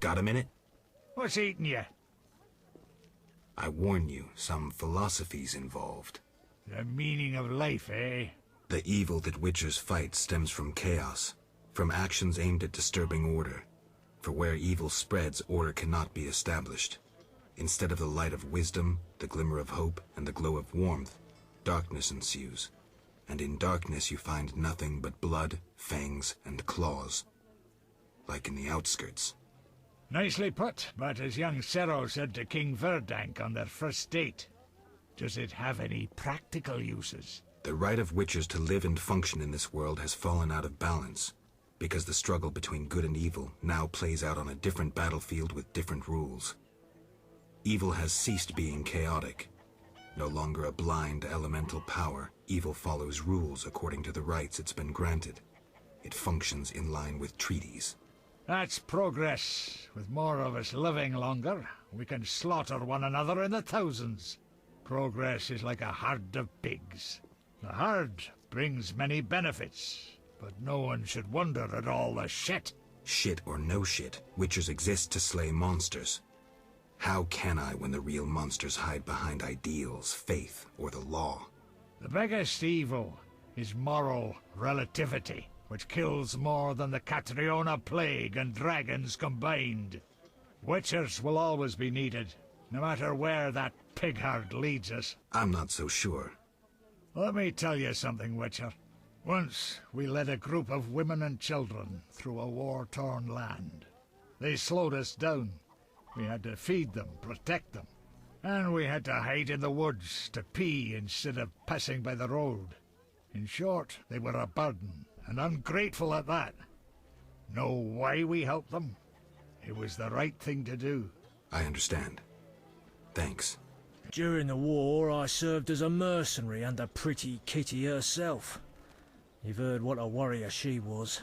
Got a minute? What's eating you? I warn you, some philosophy's involved. The meaning of life, eh? The evil that witchers fight stems from chaos, from actions aimed at disturbing order. For where evil spreads, order cannot be established. Instead of the light of wisdom, the glimmer of hope, and the glow of warmth, darkness ensues. And in darkness you find nothing but blood, fangs, and claws. Like in the outskirts. Nicely put, but as young Cerro said to King Verdank on their first date, does it have any practical uses? The right of witchers to live and function in this world has fallen out of balance, because the struggle between good and evil now plays out on a different battlefield with different rules. Evil has ceased being chaotic. No longer a blind elemental power, evil follows rules according to the rights it's been granted. It functions in line with treaties. That's progress. With more of us living longer, we can slaughter one another in the thousands. Progress is like a herd of pigs. The herd brings many benefits, but no one should wonder at all the shit. Shit or no shit, witchers exist to slay monsters. How can I when the real monsters hide behind ideals, faith, or the law? The biggest evil is moral relativity, which kills more than the Catriona plague and dragons combined. Witchers will always be needed, no matter where that pig herd leads us. I'm not so sure. Let me tell you something, Witcher. Once we led a group of women and children through a war-torn land. They slowed us down. We had to feed them, protect them. And we had to hide in the woods to pee instead of passing by the road. In short, they were a burden, and ungrateful at that. Know why we helped them? It was the right thing to do. I understand. Thanks. During the war, I served as a mercenary under Pretty Kitty herself. You've heard what a warrior she was.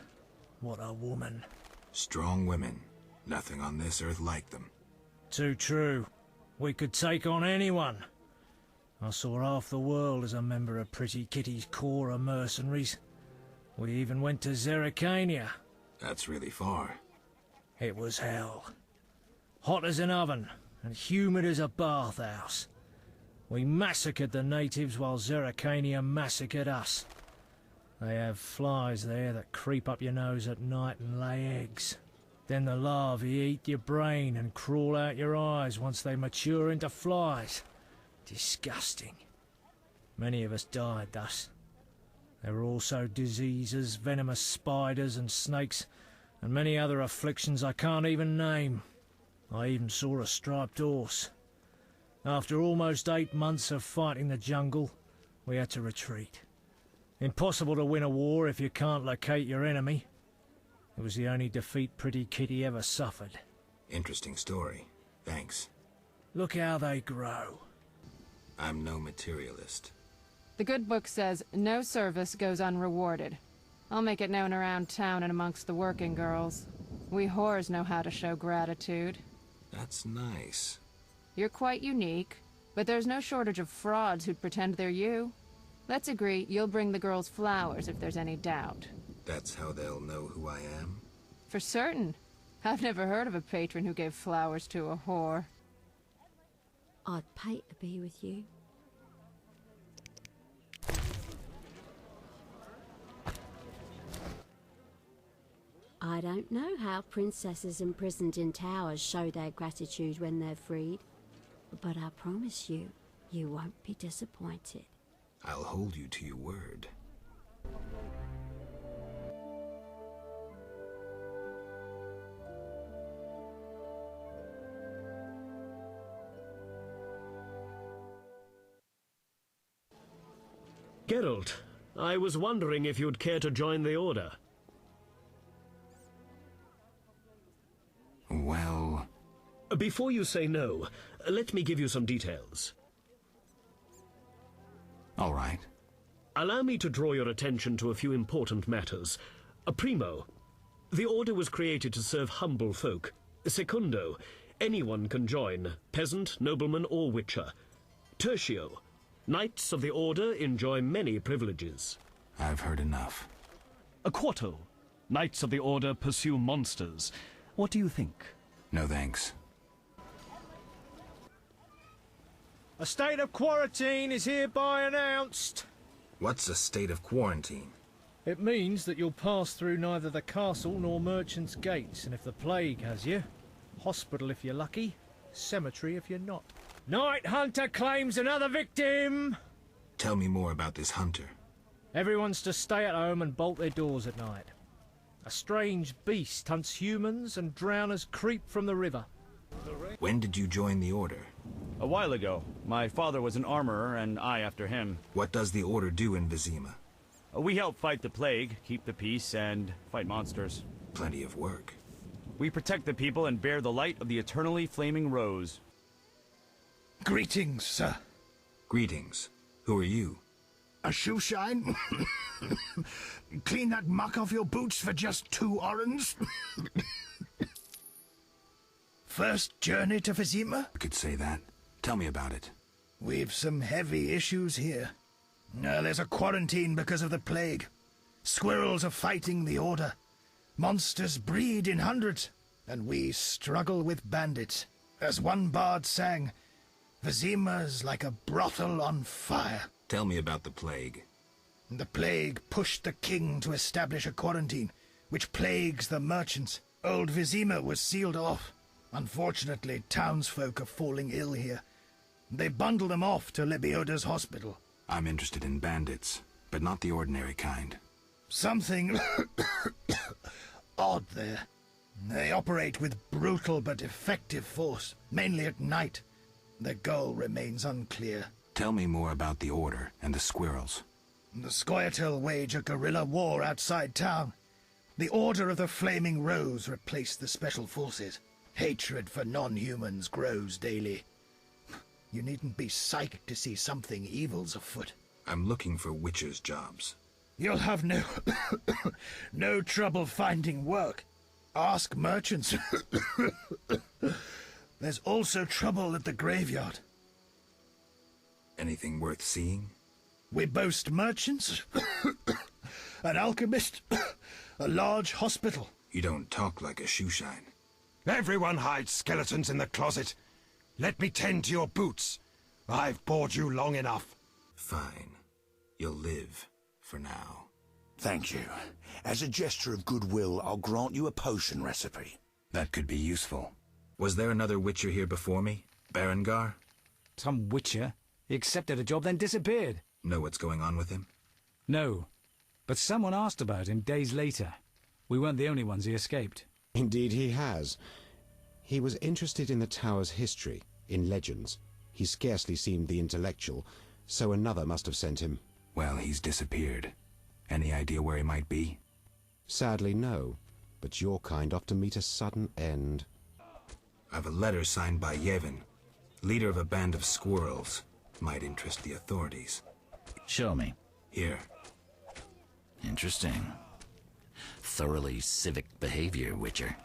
What a woman. Strong women. Nothing on this earth like them. Too true. We could take on anyone. I saw half the world as a member of Pretty Kitty's corps of mercenaries. We even went to Zerrikania. That's really far. It was hell. Hot as an oven, and humid as a bathhouse. We massacred the natives while Zerrikania massacred us. They have flies there that creep up your nose at night and lay eggs. Then the larvae eat your brain and crawl out your eyes once they mature into flies. Disgusting. Many of us died thus. There were also diseases, venomous spiders and snakes, and many other afflictions I can't even name. I even saw a striped horse. After almost 8 months of fighting the jungle, we had to retreat. Impossible to win a war if you can't locate your enemy. It was the only defeat Pretty Kitty ever suffered. Interesting story. Thanks. Look how they grow. I'm no materialist. The good book says no service goes unrewarded. I'll make it known around town and amongst the working girls. We whores know how to show gratitude. That's nice. You're quite unique, but there's no shortage of frauds who'd pretend they're you. Let's agree you'll bring the girls flowers if there's any doubt. That's how they'll know who I am? For certain. I've never heard of a patron who gave flowers to a whore. I'd pay to be with you. I don't know how princesses imprisoned in towers show their gratitude when they're freed, but I promise you, you won't be disappointed. I'll hold you to your word. Geralt, I was wondering if you'd care to join the Order. Well... Before you say no, let me give you some details. All right. Allow me to draw your attention to a few important matters. Primo, the Order was created to serve humble folk. Secundo, anyone can join, peasant, nobleman or witcher. Tertio, Knights of the Order enjoy many privileges. I've heard enough. A quarto. Knights of the Order pursue monsters. What do you think? No thanks. A state of quarantine is hereby announced. What's a state of quarantine? It means that you'll pass through neither the castle nor merchant's gates, and if the plague has you, hospital if you're lucky, cemetery if you're not. Night Hunter claims another victim! Tell me more about this hunter. Everyone's to stay at home and bolt their doors at night. A strange beast hunts humans and drowners creep from the river. When did you join the Order? A while ago. My father was an armorer, and I after him. What does the Order do in Vizima? We help fight the plague, keep the peace, and fight monsters. Plenty of work. We protect the people and bear the light of the eternally flaming rose. Greetings, sir. Greetings. Who are you? A shoe shine? Clean that muck off your boots for just 2 orens? First journey to Vizima? I could say that. Tell me about it. We've some heavy issues here. There's a quarantine because of the plague. Squirrels are fighting the Order. Monsters breed in hundreds, and we struggle with bandits. As one bard sang, Vizima's like a brothel on fire. Tell me about the plague. The plague pushed the king to establish a quarantine, which plagues the merchants. Old Vizima was sealed off. Unfortunately, townsfolk are falling ill here. They bundle them off to Lebioda's hospital. I'm interested in bandits, but not the ordinary kind. Something odd there. They operate with brutal but effective force, mainly at night. Their goal remains unclear. Tell me more about the Order and the squirrels. The Scoia'tael wage a guerrilla war outside town. The Order of the Flaming Rose replaced the Special Forces. Hatred for non-humans grows daily. You needn't be psychic to see something evil's afoot. I'm looking for witchers' jobs. You'll have no trouble finding work. Ask merchants. There's also trouble at the graveyard. Anything worth seeing? We boast merchants, an alchemist, a large hospital. You don't talk like a shoeshine. Everyone hides skeletons in the closet. Let me tend to your boots. I've bored you long enough. Fine. You'll live, for now. Thank you. As a gesture of goodwill, I'll grant you a potion recipe. That could be useful. Was there another witcher here before me? Berengar? Some witcher? He accepted a job, then disappeared. Know what's going on with him? No, but someone asked about him days later. We weren't the only ones he escaped. Indeed he has. He was interested in the tower's history, in legends. He scarcely seemed the intellectual, so another must have sent him. Well, he's disappeared. Any idea where he might be? Sadly, no. But your kind often meet a sudden end. I've a letter signed by Yevon, leader of a band of squirrels. Might interest the authorities. Show me. Here. Interesting. Thoroughly civic behavior, Witcher.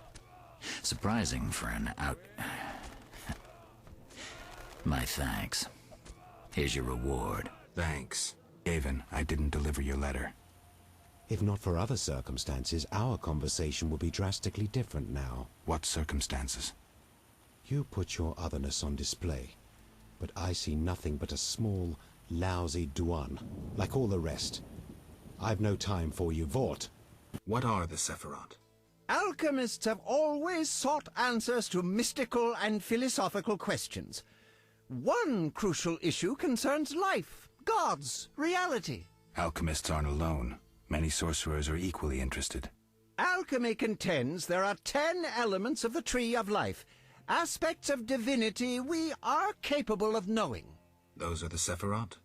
Surprising for an out... My thanks. Here's your reward. Thanks. Yevon, I didn't deliver your letter. If not for other circumstances, our conversation would be drastically different now. What circumstances? You put your otherness on display, but I see nothing but a small, lousy douane, like all the rest. I've no time for you, Vort. What are the Sephiroth? Alchemists have always sought answers to mystical and philosophical questions. One crucial issue concerns life, gods, reality. Alchemists aren't alone. Many sorcerers are equally interested. Alchemy contends there are 10 elements of the Tree of Life, aspects of divinity we are capable of knowing. Those are the Sephiroth?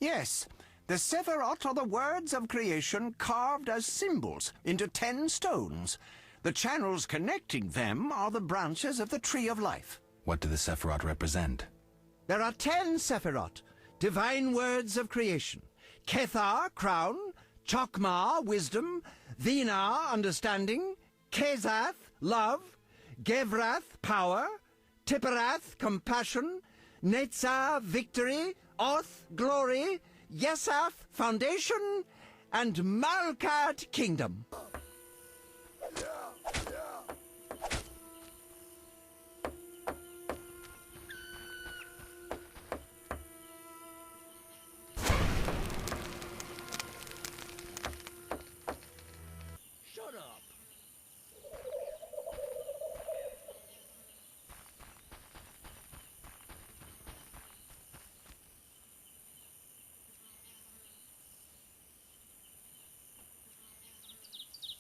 Yes. The Sephiroth are the words of creation carved as symbols into 10 stones. The channels connecting them are the branches of the Tree of Life. What do the Sephiroth represent? There are 10 Sephiroth, divine words of creation. Kethar, crown. Chokmah, wisdom. Vina, understanding. Kezath, love. Gevrath, power. Tipperath, compassion. Netzah, victory. Oth, glory. Yesaf, foundation. And Malkat, kingdom.